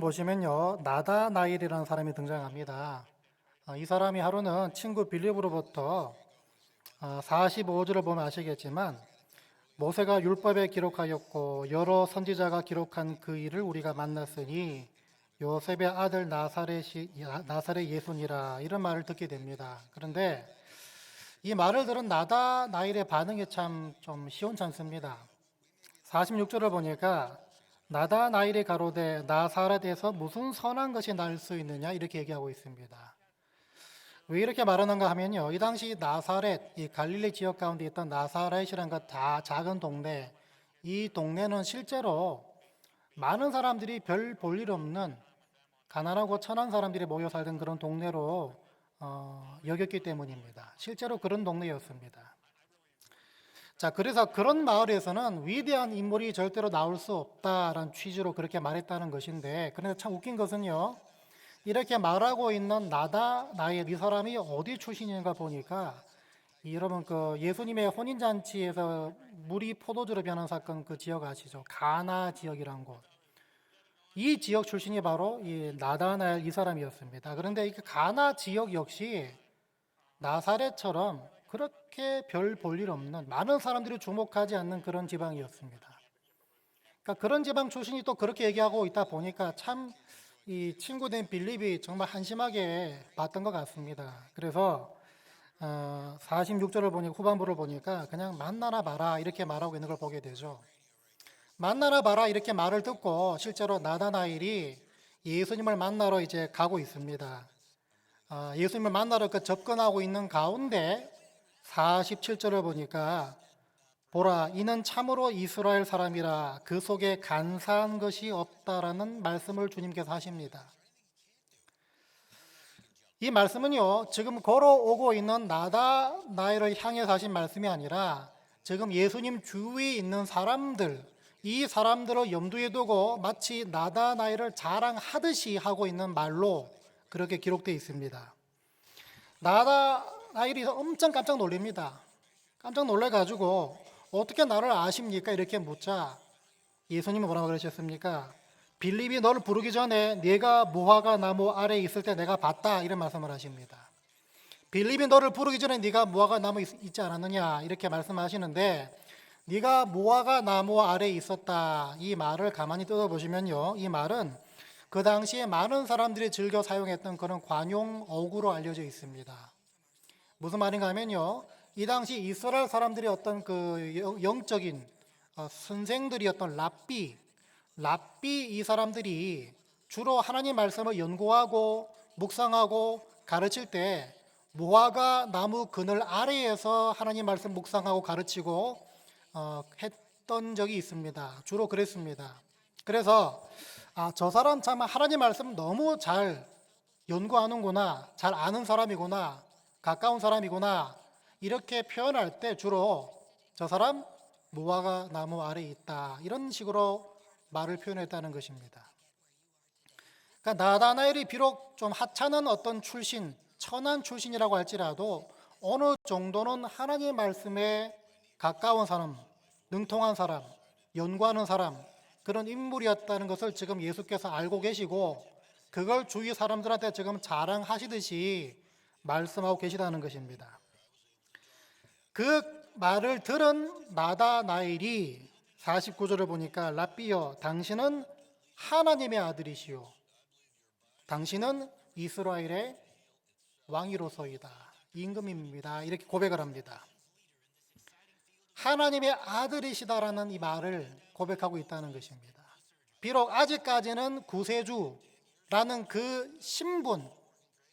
보시면요, 나다나일이라는 사람이 등장합니다. 이 사람이 하루는 친구 빌립으로부터 45절을 보면 아시겠지만 모세가 율법에 기록하였고 여러 선지자가 기록한 그 일을 우리가 만났으니 요셉의 아들 나사렛 예수니라, 이런 말을 듣게 됩니다. 그런데 이 말을 들은 나다나일의 반응이 참 좀 시원찮습니다. 46절을 보니까 나다나일이 가로되 나사렛에서 무슨 선한 것이 날 수 있느냐, 이렇게 얘기하고 있습니다. 왜 이렇게 말하는가 하면요, 이 당시 나사렛, 이 갈릴리 지역 가운데 있던 나사렛이라는 것, 다 작은 동네, 이 동네는 실제로 많은 사람들이 별 볼 일 없는 가난하고 천한 사람들이 모여 살던 그런 동네로 여겼기 때문입니다. 실제로 그런 동네였습니다. 자, 그래서 그런 마을에서는 위대한 인물이 절대로 나올 수 없다라는 취지로 그렇게 말했다는 것인데, 그런데 참 웃긴 것은요, 이렇게 말하고 있는 나의 이 사람이 어디 출신인가 보니까, 여러분 그 예수님의 혼인잔치에서 물이 포도주로 변한 사건, 그 지역 아시죠? 가나 지역이란 곳. 이 지역 출신이 바로 이 나다나엘 이 사람이었습니다. 그런데 이 가나 지역 역시 나사렛처럼 그렇게 별 볼 일 없는, 많은 사람들이 주목하지 않는 그런 지방이었습니다. 그러니까 그런 지방 출신이 또 그렇게 얘기하고 있다 보니까 참 이 친구 된 빌립이 정말 한심하게 봤던 것 같습니다. 그래서 46절을 보니까, 후반부를 보니까 그냥 만나나 봐라 이렇게 말하고 있는 걸 보게 되죠. 만나나 봐라 이렇게 말을 듣고 실제로 나다나엘이 예수님을 만나러 이제 가고 있습니다. 예수님을 만나러 접근하고 있는 가운데 47절을 보니까 보라, 이는 참으로 이스라엘 사람이라 그 속에 간사한 것이 없다라는 말씀을 주님께서 하십니다. 이 말씀은요, 지금 걸어오고 있는 나다나엘을 향해서 하신 말씀이 아니라 지금 예수님 주위에 있는 사람들, 이 사람들을 염두에 두고 마치 나다나엘을 자랑하듯이 하고 있는 말로 그렇게 기록되어 있습니다. 나다나엘이 엄청 깜짝 놀랍니다. 깜짝 놀라가지고 어떻게 나를 아십니까? 이렇게 묻자 예수님은 뭐라고 그러셨습니까? 빌립이 너를 부르기 전에 네가 무화과 나무 아래에 있을 때 내가 봤다, 이런 말씀을 하십니다. 빌립이 너를 부르기 전에 네가 무화과 나무 있지 않았느냐, 이렇게 말씀하시는데, 네가 무화과 나무 아래에 있었다, 이 말을 가만히 뜯어보시면요, 이 말은 그 당시에 많은 사람들이 즐겨 사용했던 그런 관용 어구로 알려져 있습니다. 무슨 말인가 하면요, 이 당시 이스라엘 사람들이 어떤 그 영적인 선생들이었던 랍비 이 사람들이 주로 하나님 말씀을 연구하고 묵상하고 가르칠 때 무화과 나무 그늘 아래에서 하나님 말씀 묵상하고 가르치고 했던 적이 있습니다. 주로 그랬습니다. 그래서 저 사람 참 하나님 말씀 너무 잘 연구하는구나, 잘 아는 사람이구나, 가까운 사람이구나, 이렇게 표현할 때 주로 저 사람 무화과 나무 아래에 있다, 이런 식으로 말을 표현했다는 것입니다. 그러니까 나다나엘이 비록 좀 하찮은 어떤 출신, 천한 출신이라고 할지라도 어느 정도는 하나님의 말씀에 가까운 사람, 능통한 사람, 연구하는 사람, 그런 인물이었다는 것을 지금 예수께서 알고 계시고 그걸 주위 사람들한테 지금 자랑하시듯이 말씀하고 계시다는 것입니다. 그 말을 들은 나다나엘이 49절을 보니까 랍비여, 당신은 하나님의 아들이시오, 당신은 이스라엘의 왕이로소이다, 임금입니다, 이렇게 고백을 합니다. 하나님의 아들이시다라는 이 말을 고백하고 있다는 것입니다. 비록 아직까지는 구세주라는 그 신분,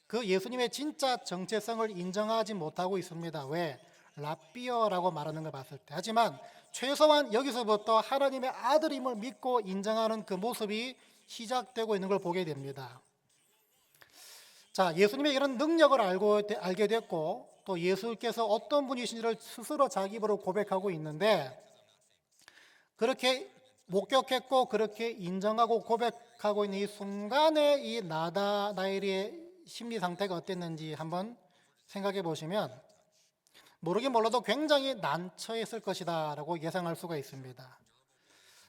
그 예수님의 진짜 정체성을 인정하지 못하고 있습니다. 왜? 랍비어라고 말하는 걸 봤을 때. 하지만 최소한 여기서부터 하나님의 아들임을 믿고 인정하는 그 모습이 시작되고 있는 걸 보게 됩니다. 자, 예수님의 이런 능력을 알게 됐고 또 예수께서 어떤 분이신지를 스스로 자기 입으로 고백하고 있는데, 그렇게 목격했고 그렇게 인정하고 고백하고 있는 이 순간에 이 나다나엘의 심리 상태가 어땠는지 한번 생각해 보시면 모르긴 몰라도 굉장히 난처했을 것이다 라고 예상할 수가 있습니다.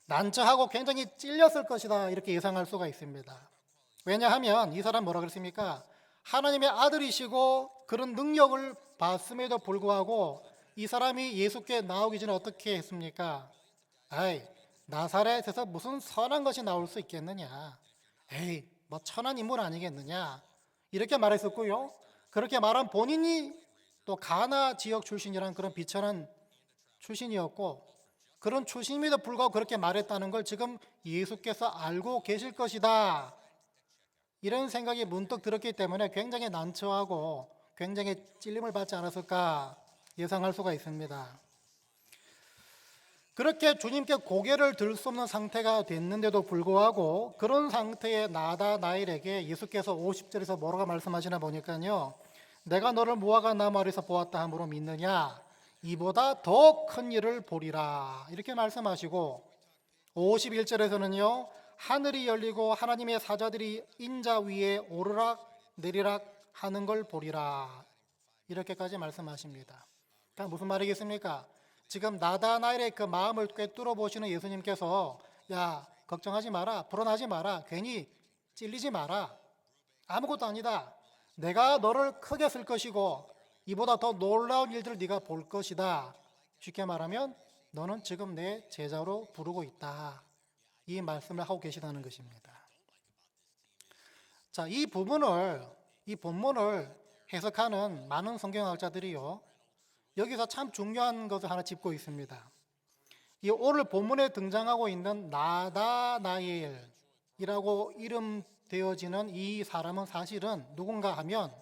난처하고 굉장히 찔렸을 것이다 이렇게 예상할 수가 있습니다. 왜냐하면 이 사람 뭐라 그랬습니까? 하나님의 아들이시고 그런 능력을 봤음에도 불구하고 이 사람이 예수께 나오기 전에 어떻게 했습니까? 아이, 나사렛에서 무슨 선한 것이 나올 수 있겠느냐? 에이, 뭐 천한 인물 아니겠느냐? 이렇게 말했었고요. 그렇게 말한 본인이 또 가나 지역 출신이라는 그런 비천한 출신이었고, 그런 출신임에도 불구하고 그렇게 말했다는 걸 지금 예수께서 알고 계실 것이다, 이런 생각이 문득 들었기 때문에 굉장히 난처하고 굉장히 찔림을 받지 않았을까 예상할 수가 있습니다. 그렇게 주님께 고개를 들 수 없는 상태가 됐는데도 불구하고 그런 상태의 나다나엘에게 예수께서 50절에서 뭐라고 말씀하시나 보니까요, 내가 너를 무화과 나무 아래서 보았다 함으로 믿느냐? 이보다 더 큰 일을 보리라, 이렇게 말씀하시고, 51절에서는요 하늘이 열리고 하나님의 사자들이 인자 위에 오르락 내리락 하는 걸 보리라, 이렇게까지 말씀하십니다. 그러니까 무슨 말이겠습니까? 지금 나다나엘의 그 마음을 꿰뚫어 보시는 예수님께서, 야, 걱정하지 마라, 불안하지 마라, 괜히 찔리지 마라, 아무것도 아니다, 내가 너를 크게 쓸 것이고 이보다 더 놀라운 일들을 네가 볼 것이다, 쉽게 말하면 너는 지금 내 제자로 부르고 있다, 이 말씀을 하고 계시다는 것입니다. 자, 이 본문을 해석하는 많은 성경학자들이요, 여기서 참 중요한 것을 하나 짚고 있습니다. 이 오늘 본문에 등장하고 있는 나다나엘이라고 이름되어지는 이 사람은 사실은 누군가 하면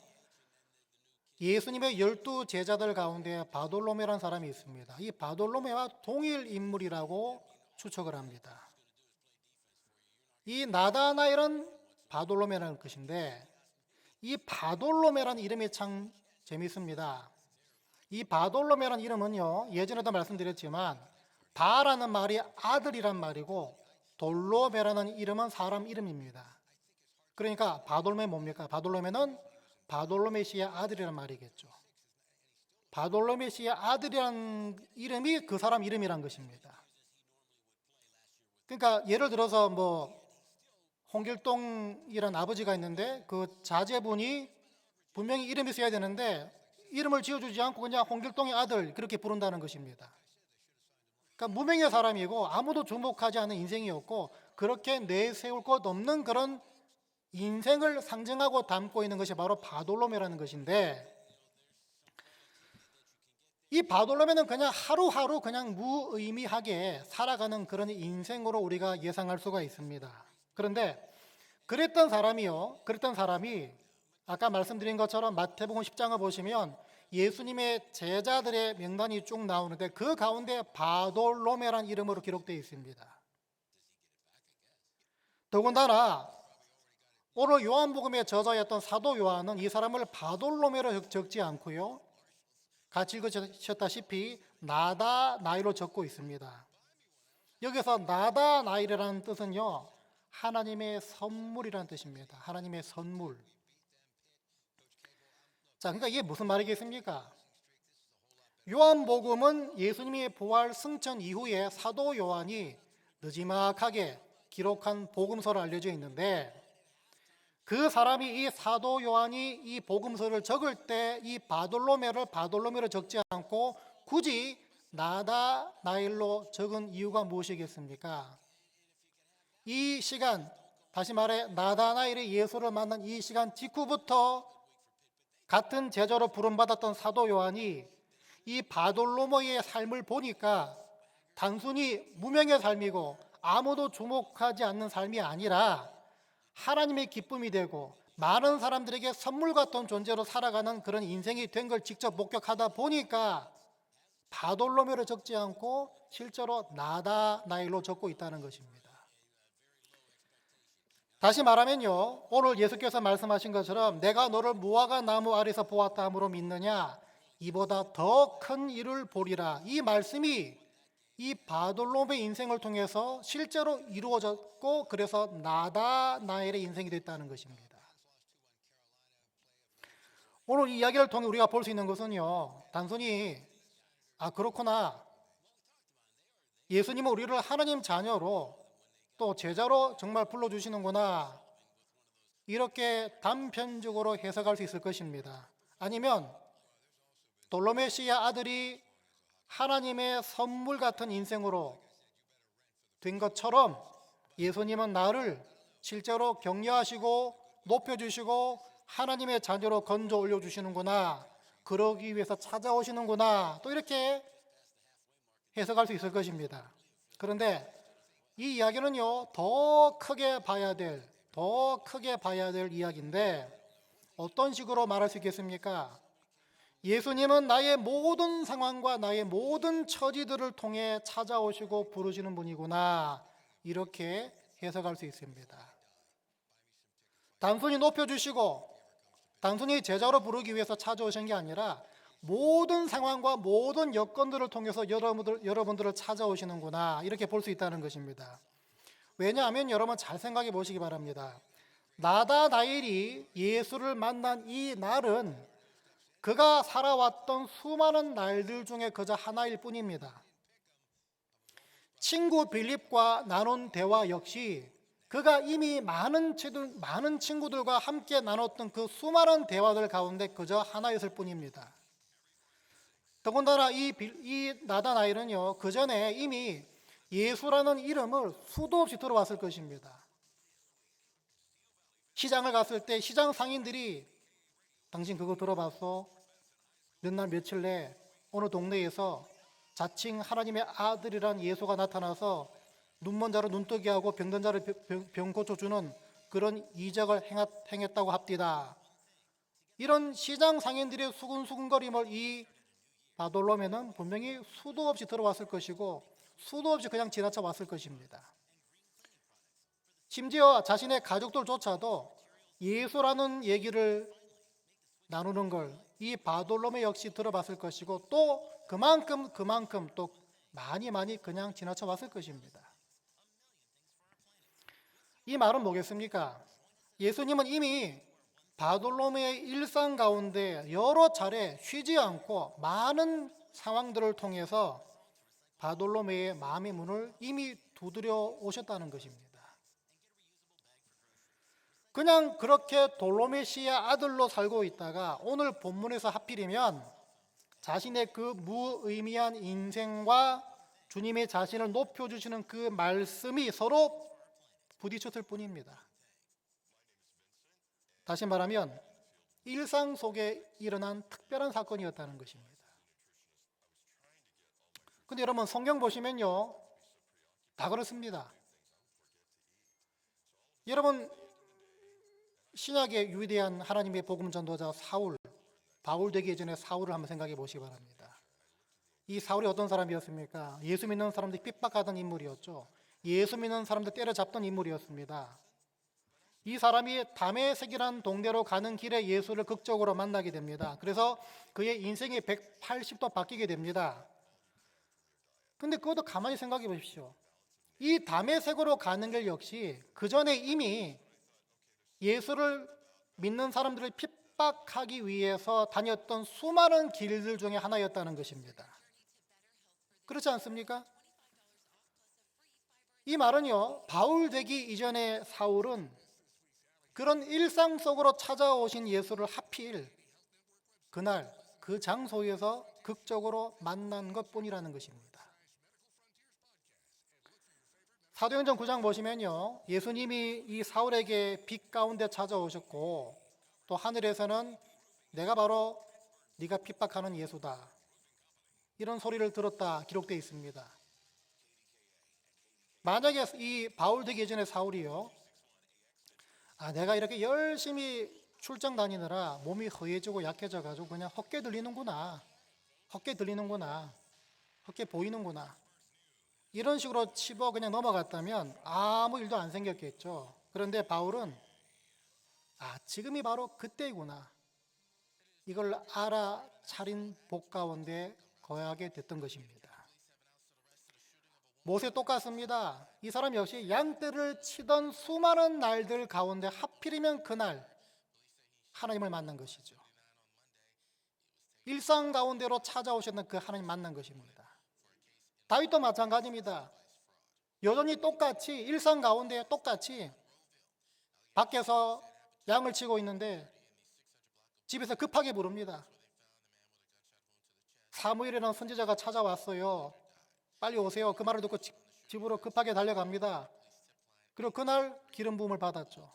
예수님의 12 제자들 가운데 바돌로메라는 사람이 있습니다. 이 바돌로메와 동일 인물이라고 추측을 합니다. 이 나다나엘은 바돌로메라는 것인데, 이 바돌로메라는 이름이 참 재미있습니다. 이 바돌로메라는 이름은요, 예전에도 말씀드렸지만 바라는 말이 아들이란 말이고 돌로메라는 이름은 사람 이름입니다. 그러니까 바돌로메 뭡니까? 바돌로메는 바돌로메 씨의 아들이란 말이겠죠. 바돌로메 씨의 아들이란 이름이 그 사람 이름이란 것입니다. 그러니까 예를 들어서 뭐 홍길동이란 아버지가 있는데 그 자제분이 분명히 이름이 있어야 되는데 이름을 지어주지 않고 그냥 홍길동의 아들 그렇게 부른다는 것입니다. 그러니까 무명의 사람이고 아무도 주목하지 않는 인생이었고, 그렇게 내세울 것 없는 그런 인생을 상징하고 담고 있는 것이 바로 바돌로메라는 것인데, 이 바돌로메는 그냥 하루하루 그냥 무의미하게 살아가는 그런 인생으로 우리가 예상할 수가 있습니다. 그런데 그랬던 사람이 아까 말씀드린 것처럼 마태복음 10장을 보시면 예수님의 제자들의 명단이 쭉 나오는데 그 가운데 바돌로메라는 이름으로 기록되어 있습니다. 더군다나 오늘 요한복음의 저자였던 사도 요한은 이 사람을 바돌로메로 적지 않고요, 같이 읽으셨다시피 나다나엘로 적고 있습니다. 여기서 나다나엘이라는 뜻은요, 하나님의 선물이라는 뜻입니다. 하나님의 선물. 자, 그러니까 이게 무슨 말이겠습니까? 요한복음은 예수님의 부활 승천 이후에 사도 요한이 느지막하게 기록한 복음서로 알려져 있는데, 그 사람이 이 사도 요한이 이 복음서를 적을 때 이 바돌로메로 적지 않고 굳이 나다나엘로 적은 이유가 무엇이겠습니까? 이 시간, 다시 말해 나다나엘이 예수를 만난 이 시간 직후부터 같은 제자로 부름받았던 사도 요한이 이 바돌로메의 삶을 보니까 단순히 무명의 삶이고 아무도 주목하지 않는 삶이 아니라 하나님의 기쁨이 되고 많은 사람들에게 선물 같은 존재로 살아가는 그런 인생이 된 걸 직접 목격하다 보니까 바돌로메로 적지 않고 실제로 나다나엘로 적고 있다는 것입니다. 다시 말하면요, 오늘 예수께서 말씀하신 것처럼 내가 너를 무화과 나무 아래서 보았다 함으로 믿느냐? 이보다 더 큰 일을 보리라. 이 말씀이 이 바돌로메 인생을 통해서 실제로 이루어졌고, 그래서 나다나엘의 인생이 됐다는 것입니다. 오늘 이 이야기를 통해 우리가 볼 수 있는 것은요, 단순히 그렇구나, 예수님은 우리를 하나님 자녀로 또 제자로 정말 불러주시는구나, 이렇게 단편적으로 해석할 수 있을 것입니다. 아니면 돌로메시의 아들이 하나님의 선물 같은 인생으로 된 것처럼 예수님은 나를 실제로 격려하시고 높여주시고 하나님의 자녀로 건져 올려주시는구나, 그러기 위해서 찾아오시는구나, 또 이렇게 해석할 수 있을 것입니다. 그런데 이 이야기는요, 더 크게 봐야 될 이야기인데, 어떤 식으로 말할 수 있겠습니까? 예수님은 나의 모든 상황과 나의 모든 처지들을 통해 찾아오시고 부르시는 분이구나, 이렇게 해석할 수 있습니다. 단순히 높여주시고 단순히 제자로 부르기 위해서 찾아오신 게 아니라 모든 상황과 모든 여건들을 통해서 여러분들을 찾아오시는구나, 이렇게 볼 수 있다는 것입니다. 왜냐하면 여러분 잘 생각해 보시기 바랍니다. 나다나엘이 예수를 만난 이 날은 그가 살아왔던 수많은 날들 중에 그저 하나일 뿐입니다. 친구 빌립과 나눈 대화 역시 그가 이미 많은 친구들과 함께 나눴던 그 수많은 대화들 가운데 그저 하나였을 뿐입니다. 더군다나 이 나다나엘은요, 그 전에 이미 예수라는 이름을 수도 없이 들어왔을 것입니다. 시장을 갔을 때 시장 상인들이 당신 그거 들어봤어? 몇 날 며칠 내 어느 동네에서 자칭 하나님의 아들이란 예수가 나타나서 눈먼 자를 눈뜨게 하고 병든 자를 병 고쳐주는 그런 이적을 행했다고 합디다. 이런 시장 상인들의 수근수근거림을 이 바돌로메는 분명히 수도 없이 들어왔을 것이고 수도 없이 그냥 지나쳐 왔을 것입니다. 심지어 자신의 가족들조차도 예수라는 얘기를 나누는 걸 이 바돌로메 역시 들어봤을 것이고 또 그만큼 또 많이 그냥 지나쳐 왔을 것입니다. 이 말은 뭐겠습니까? 예수님은 이미 바돌로메의 일상 가운데 여러 차례 쉬지 않고 많은 상황들을 통해서 바돌로메의 마음의 문을 이미 두드려 오셨다는 것입니다. 그냥 그렇게 돌로메시의 아들로 살고 있다가 오늘 본문에서 하필이면 자신의 그 무의미한 인생과 주님의 자신을 높여주시는 그 말씀이 서로 부딪혔을 뿐입니다. 다시 말하면 일상 속에 일어난 특별한 사건이었다는 것입니다. 근데 여러분 성경 보시면요, 다 그렇습니다. 여러분 신약의 위대한 하나님의 복음 전도자 바울 되기 전에 사울을 한번 생각해 보시기 바랍니다. 이 사울이 어떤 사람이었습니까? 예수 믿는 사람들이 핍박하던 인물이었죠. 예수 믿는 사람들 때려잡던 인물이었습니다. 이 사람이 다메섹이라는 동네로 가는 길에 예수를 극적으로 만나게 됩니다. 그래서 그의 인생이 180도 바뀌게 됩니다. 근데 그것도 가만히 생각해 보십시오. 이 다메섹으로 가는 길 역시 그 전에 이미 예수를 믿는 사람들을 핍박하기 위해서 다녔던 수많은 길들 중에 하나였다는 것입니다. 그렇지 않습니까? 이 말은요, 바울 되기 이전의 사울은 그런 일상 속으로 찾아오신 예수를 하필 그날 그 장소에서 극적으로 만난 것뿐이라는 것입니다. 사도행전 9장 보시면요, 예수님이 이 사울에게 빛 가운데 찾아오셨고 또 하늘에서는 내가 바로 네가 핍박하는 예수다, 이런 소리를 들었다 기록되어 있습니다. 만약에 이 바울 되기 전에 사울이요, 내가 이렇게 열심히 출장 다니느라 몸이 허해지고 약해져 가지고 그냥 헛게 들리는구나, 헛게 보이는구나, 이런 식으로 치고 그냥 넘어갔다면 아무 일도 안 생겼겠죠. 그런데 바울은 지금이 바로 그때구나, 이걸 알아차린 복 가운데 거하게 됐던 것입니다. 모세 똑같습니다. 이 사람 역시 양떼를 치던 수많은 날들 가운데 하필이면 그날 하나님을 만난 것이죠. 일상 가운데로 찾아오셨던 그 하나님 만난 것입니다. 다윗도 마찬가지입니다. 여전히 똑같이 일상 가운데 똑같이 밖에서 양을 치고 있는데 집에서 급하게 부릅니다. 사무엘이라는 선지자가 찾아왔어요. 빨리 오세요. 그 말을 듣고 집으로 급하게 달려갑니다. 그리고 그날 기름 부음을 받았죠.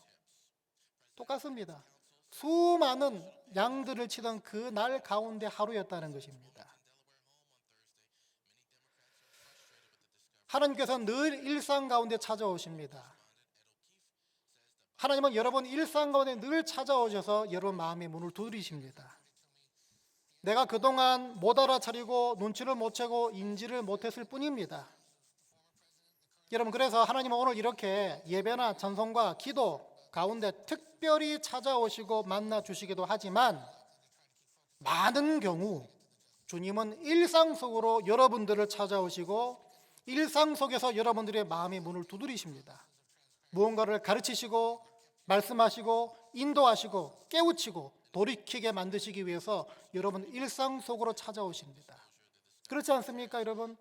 똑같습니다. 수많은 양들을 치던 그 날 가운데 하루였다는 것입니다. 하나님께서는 늘 일상 가운데 찾아오십니다. 하나님은 여러분 일상 가운데 늘 찾아오셔서 여러분 마음의 문을 두드리십니다. 내가 그동안 못 알아차리고 눈치를 못 채고 인지를 못했을 뿐입니다. 여러분, 그래서 하나님은 오늘 이렇게 예배나 찬송과 기도 가운데 특별히 찾아오시고 만나 주시기도 하지만 많은 경우 주님은 일상 속으로 여러분들을 찾아오시고 일상 속에서 여러분들의 마음의 문을 두드리십니다. 무언가를 가르치시고 말씀하시고 인도하시고 깨우치고 돌이키게 만드시기 위해서 여러분 일상 속으로 찾아오십니다. 그렇지 않습니까, 여러분?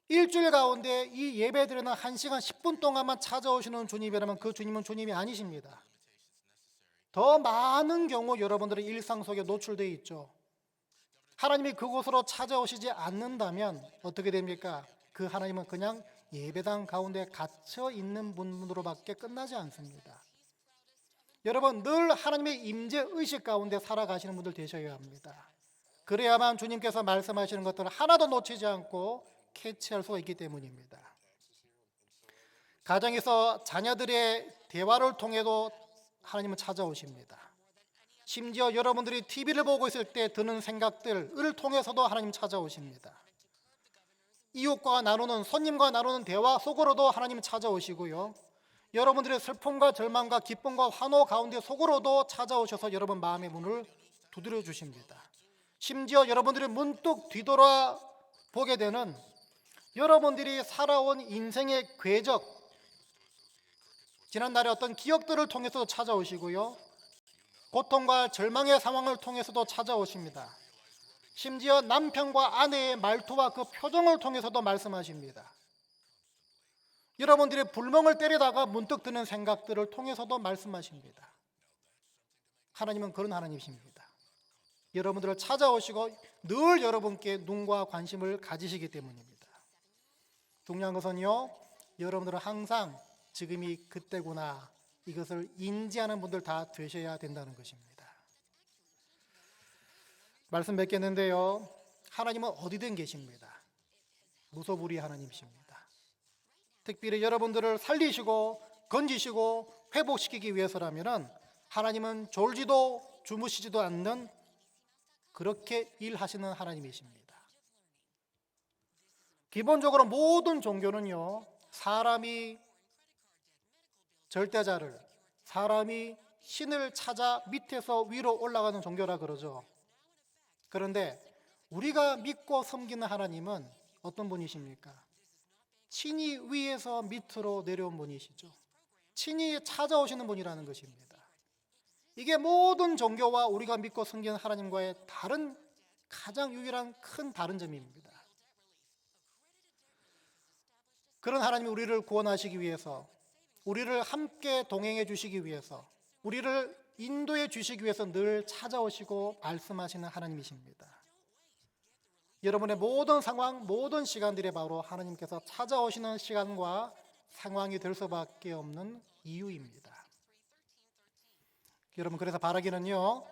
일주일 가운데 이 예배드리는 1시간 10분 동안만 찾아오시는 주님이라면 그 주님은 주님이 아니십니다. 더 많은 경우 여러분들의 일상 속에 노출되어 있죠. 하나님이 그곳으로 찾아오시지 않는다면 어떻게 됩니까? 그 하나님은 그냥 예배당 가운데 갇혀 있는 분으로밖에 끝나지 않습니다. 여러분, 늘 하나님의 임재 의식 가운데 살아가시는 분들 되셔야 합니다. 그래야만 주님께서 말씀하시는 것들을 하나도 놓치지 않고 캐치할 수가 있기 때문입니다. 가정에서 자녀들의 대화를 통해도 하나님은 찾아오십니다. 심지어 여러분들이 TV를 보고 있을 때 드는 생각들을 통해서도 하나님 찾아오십니다. 이웃과 나누는, 손님과 나누는 대화 속으로도 하나님 찾아오시고요, 여러분들의 슬픔과 절망과 기쁨과 환호 가운데 속으로도 찾아오셔서 여러분 마음의 문을 두드려 주십니다. 심지어 여러분들이 문득 뒤돌아 보게 되는 여러분들이 살아온 인생의 궤적, 지난날의 어떤 기억들을 통해서도 찾아오시고요, 고통과 절망의 상황을 통해서도 찾아오십니다. 심지어 남편과 아내의 말투와 그 표정을 통해서도 말씀하십니다. 여러분들의 불멍을 때리다가 문득 드는 생각들을 통해서도 말씀하십니다. 하나님은 그런 하나님이십니다. 여러분들을 찾아오시고 늘 여러분께 눈과 관심을 가지시기 때문입니다. 중요한 것은요, 여러분들은 항상 지금이 그때구나, 이것을 인지하는 분들 다 되셔야 된다는 것입니다. 말씀 맺겠는데요, 하나님은 어디든 계십니다. 무소불위 하나님이십니다. 특별히 여러분들을 살리시고 건지시고 회복시키기 위해서라면 하나님은 졸지도 주무시지도 않는 그렇게 일하시는 하나님이십니다. 기본적으로 모든 종교는요, 사람이 절대자를, 사람이 신을 찾아 밑에서 위로 올라가는 종교라 그러죠. 그런데 우리가 믿고 섬기는 하나님은 어떤 분이십니까? 친히 위에서 밑으로 내려온 분이시죠. 친히 찾아오시는 분이라는 것입니다. 이게 모든 종교와 우리가 믿고 섬기는 하나님과의 다른, 가장 유일한 큰 다른 점입니다. 그런 하나님이 우리를 구원하시기 위해서, 우리를 함께 동행해 주시기 위해서, 우리를 인도해 주시기 위해서 늘 찾아오시고 말씀하시는 하나님이십니다. 여러분의 모든 상황, 모든 시간들이 바로 하나님께서 찾아오시는 시간과 상황이 될 수밖에 없는 이유입니다. 여러분, 그래서 바라기는요,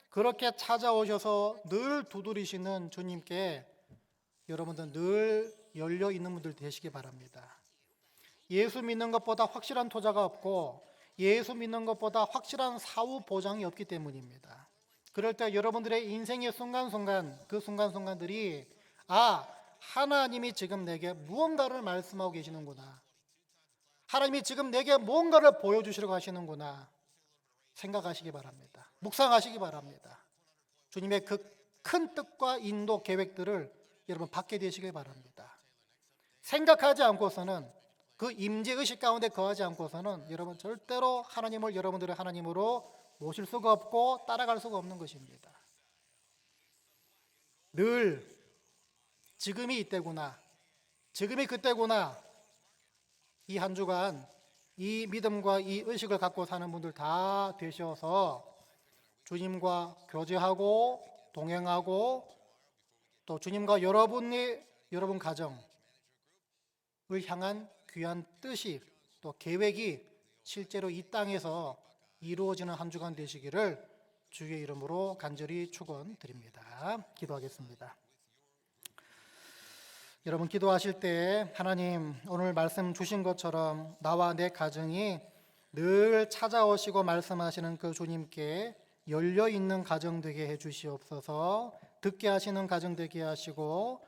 그렇게 찾아오셔서 늘 두드리시는 주님께 여러분들 늘 열려 있는 분들 되시기 바랍니다. 예수 믿는 것보다 확실한 투자가 없고 예수 믿는 것보다 확실한 사후 보장이 없기 때문입니다. 그럴 때 여러분들의 인생의 순간순간, 그 순간순간들이 하나님이 지금 내게 무언가를 말씀하고 계시는구나, 하나님이 지금 내게 무언가를 보여주시려고 하시는구나 생각하시기 바랍니다. 묵상하시기 바랍니다. 주님의 그 큰 뜻과 인도 계획들을 여러분 받게 되시길 바랍니다. 생각하지 않고서는, 그 임재의식 가운데 거하지 않고서는 여러분 절대로 하나님을 여러분들의 하나님으로 모실 수가 없고 따라갈 수가 없는 것입니다. 늘 지금이 이때구나, 지금이 그때구나. 이 한 주간 이 믿음과 이 의식을 갖고 사는 분들 다 되셔서 주님과 교제하고 동행하고 또 주님과 여러분 가정을 향한 귀한 뜻이 또 계획이 실제로 이 땅에서 이루어지는 한 주간 되시기를 주의 이름으로 간절히 축원드립니다. 기도하겠습니다. 여러분 기도하실 때 하나님 오늘 말씀 주신 것처럼 나와 내 가정이 늘 찾아오시고 말씀하시는 그 주님께 열려있는 가정 되게 해주시옵소서. 듣게 하시는 가정 되게 하시고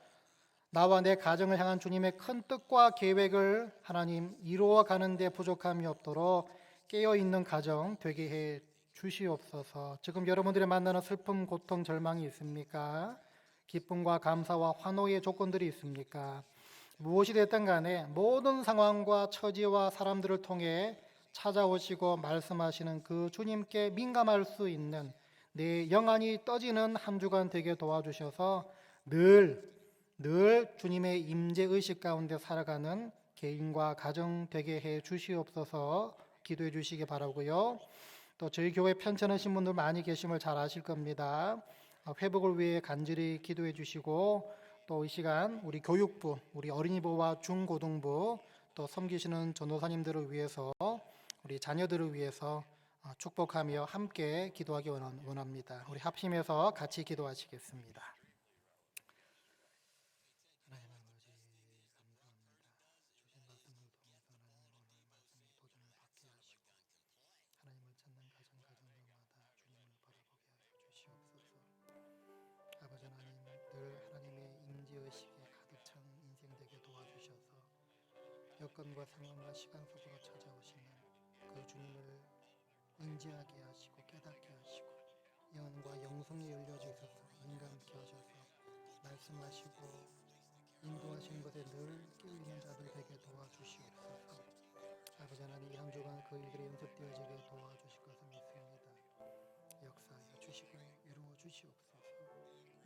나와 내 가정을 향한 주님의 큰 뜻과 계획을 하나님 이루어가는 데 부족함이 없도록 깨어있는 가정 되게 해 주시옵소서. 지금 여러분들이 만나는 슬픔, 고통, 절망이 있습니까? 기쁨과 감사와 환호의 조건들이 있습니까? 무엇이 됐든 간에 모든 상황과 처지와 사람들을 통해 찾아오시고 말씀하시는 그 주님께 민감할 수 있는 내 영안이 떠지는 한 주간 되게 도와주셔서 늘 주님의 임재의식 가운데 살아가는 개인과 가정 되게 해 주시옵소서. 기도해 주시기 바라고요. 또 저희 교회 편찮으신 분들 많이 계심을 잘 아실 겁니다. 회복을 위해 간절히 기도해 주시고 또 이 시간 우리 교육부, 우리 어린이부와 중고등부 또 섬기시는 전도사님들을 위해서 우리 자녀들을 위해서 축복하며 함께 기도하기 원합니다. 우리 합심해서 같이 기도하시겠습니다. 하나님 아버지 감사합니다. 주신 말씀을 통해서 하나님 오늘 말씀이 도전을 받게 하시고 하나님을 찾는 가정가정마다 주님을 바라보게 하여 주시옵소서. 아버지 하나님 늘 하나님의 임재의식에 가득 찬 인생 되게 도와주셔서 여건과 상황과 시간 속으로 찾아오시는 그 주님을 인지하게 하시고 깨닫게 하시고 영혼과 영성이 열려져 있어서 민감케 하셔서 말씀하시고 인도하시는 것에 늘 깨어있는 자들 되게 도와주시옵소서. 아버지 하나님 이 한 주간 그 일들이 연습되어지게 도와주실 것을 믿습니다. 역사하여 주시고 이루어 주시옵소서.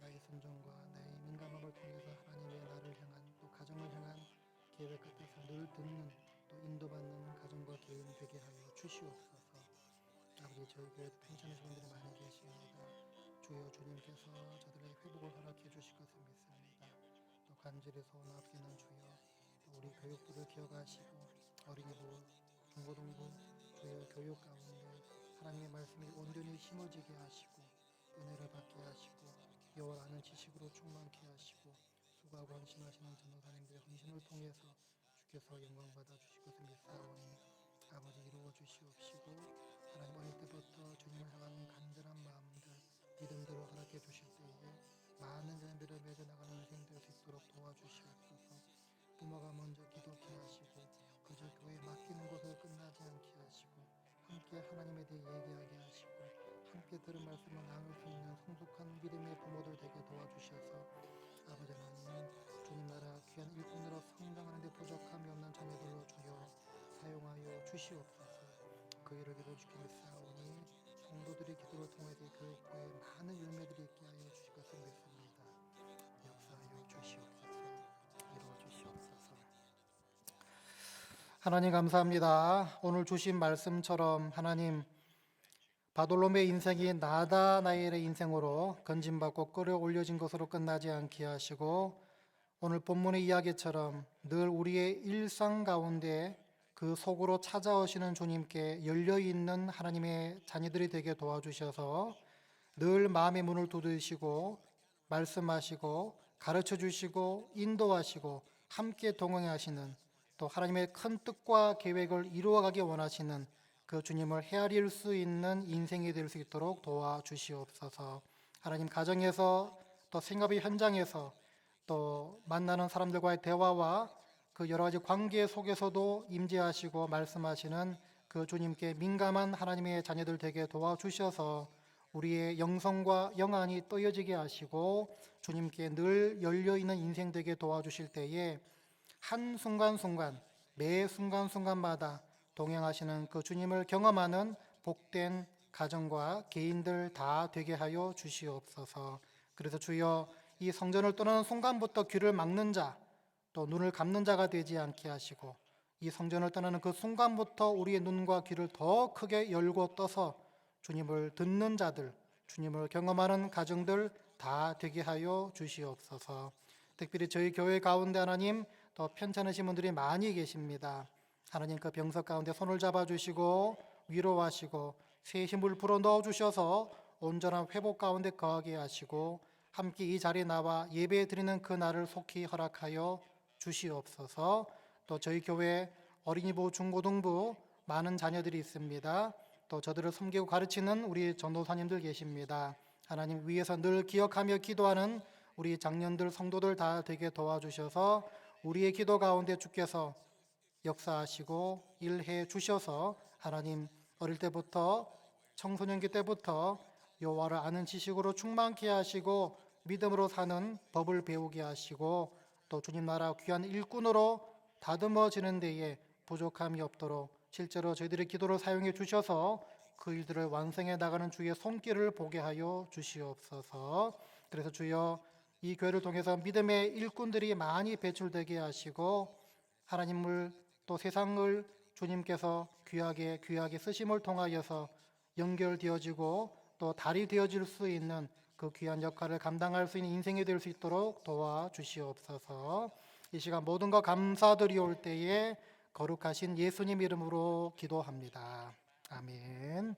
나의 순종과 나의 민감함을 통해서 하나님의 나를 향한 또 가정을 향한 계획 끝에서 늘 듣는 또 인도받는 가정과 개인 되게 하여 주시옵소서. 아버지 저희 교회도 편찮으신 분들이 많이 계십니다. 주여 주님께서 저들의 회복을 허락해 주실 것을 믿습니다. 또 간절히 소원합기는 주여 또 우리 교육부를 기억하시고 어린이부, 중고등부 주여 교육 가운데 하나님의 말씀이 온전히 심어지게 하시고 은혜를 받게 하시고 여호와를 아는 지식으로 충만케 하시고 수고하고 헌신하시는 전도사님들의 헌신을 통해서 주께서 영광 받아 주실 것을 믿사오니 아버지 이루어 주시옵시고 하나님 어릴 때부터 주님을 향하는 간절한 마음들 믿음대로 허락해 주실 때에 많은 자녀들을 맺어나가는 인생 될 수 있도록 도와주시옵소서. 부모가 먼저 기도케 하시고 그저 교회에 맡기는 것으로 끝나지 않게 하시고 함께 하나님에 대해 얘기하게 하시고 함께 들은 말씀을 나눌 수 있는 성숙한 믿음의 부모들 되게 도와주셔서 아버지 하나님 주님 나라 귀한 일꾼으로 성장하는 데 부족함이 없는 자녀들로 주여 사용하여 주시옵소서. 그 일을 이루어주기 믿사오니 성도들의 기도를 통해 교육부에 많은 열매들이 있게 하여 주실 것을 믿습니다. 역사하여 주시옵소서. 이루어 주시옵소서. 하나님 감사합니다. 오늘 주신 말씀처럼 하나님 바돌롬의 인생이 나다나엘의 인생으로 건진받고 끌어올려진 것으로 끝나지 않게 하시고 오늘 본문의 이야기처럼 늘 우리의 일상 가운데 그 속으로 찾아오시는 주님께 열려있는 하나님의 자녀들이 되게 도와주셔서 늘 마음의 문을 두드리시고 말씀하시고 가르쳐주시고 인도하시고 함께 동행하시는 또 하나님의 큰 뜻과 계획을 이루어가기 원하시는 그 주님을 헤아릴 수 있는 인생이 될 수 있도록 도와주시옵소서. 하나님 가정에서 또 생업의 현장에서 또 만나는 사람들과의 대화와 그 여러 가지 관계 속에서도 임재하시고 말씀하시는 그 주님께 민감한 하나님의 자녀들 되게 도와주셔서 우리의 영성과 영안이 떠여지게 하시고 주님께 늘 열려있는 인생 되게 도와주실 때에 한 순간순간 매 순간순간마다 동행하시는 그 주님을 경험하는 복된 가정과 개인들 다 되게 하여 주시옵소서. 그래서 주여 이 성전을 떠나는 순간부터 귀를 막는 자 또 눈을 감는 자가 되지 않게 하시고 이 성전을 떠나는 그 순간부터 우리의 눈과 귀를 더 크게 열고 떠서 주님을 듣는 자들, 주님을 경험하는 가정들 다 되게 하여 주시옵소서. 특별히 저희 교회 가운데 하나님 더 편찮으신 분들이 많이 계십니다. 하나님 그 병석 가운데 손을 잡아주시고 위로하시고 새 힘을 불어넣어 주셔서 온전한 회복 가운데 거하게 하시고 함께 이 자리에 나와 예배 드리는 그 날을 속히 허락하여 주시옵소서. 또 저희 교회 어린이부 중고등부 많은 자녀들이 있습니다. 또 저들을 섬기고 가르치는 우리 전도사님들 계십니다. 하나님 위에서 늘 기억하며 기도하는 우리 장년들 성도들 다 되게 도와주셔서 우리의 기도 가운데 주께서 역사하시고 일해 주셔서 하나님 어릴 때부터 청소년기 때부터 여호와를 아는 지식으로 충만케 하시고 믿음으로 사는 법을 배우게 하시고 또 주님 나라 귀한 일꾼으로 다듬어지는 데에 부족함이 없도록 실제로 저희들의 기도를 사용해 주셔서 그 일들을 완성해 나가는 주의 손길을 보게 하여 주시옵소서. 그래서 주여 이 교회를 통해서 믿음의 일꾼들이 많이 배출되게 하시고 하나님을 또 세상을 주님께서 귀하게 쓰심을 통하여서 연결되어지고 또 달이 되어질 수 있는 그 귀한 역할을 감당할 수 있는 인생이 될 수 있도록 도와주시옵소서. 이 시간 모든 것 감사드리올 때에 거룩하신 예수님 이름으로 기도합니다. 아멘.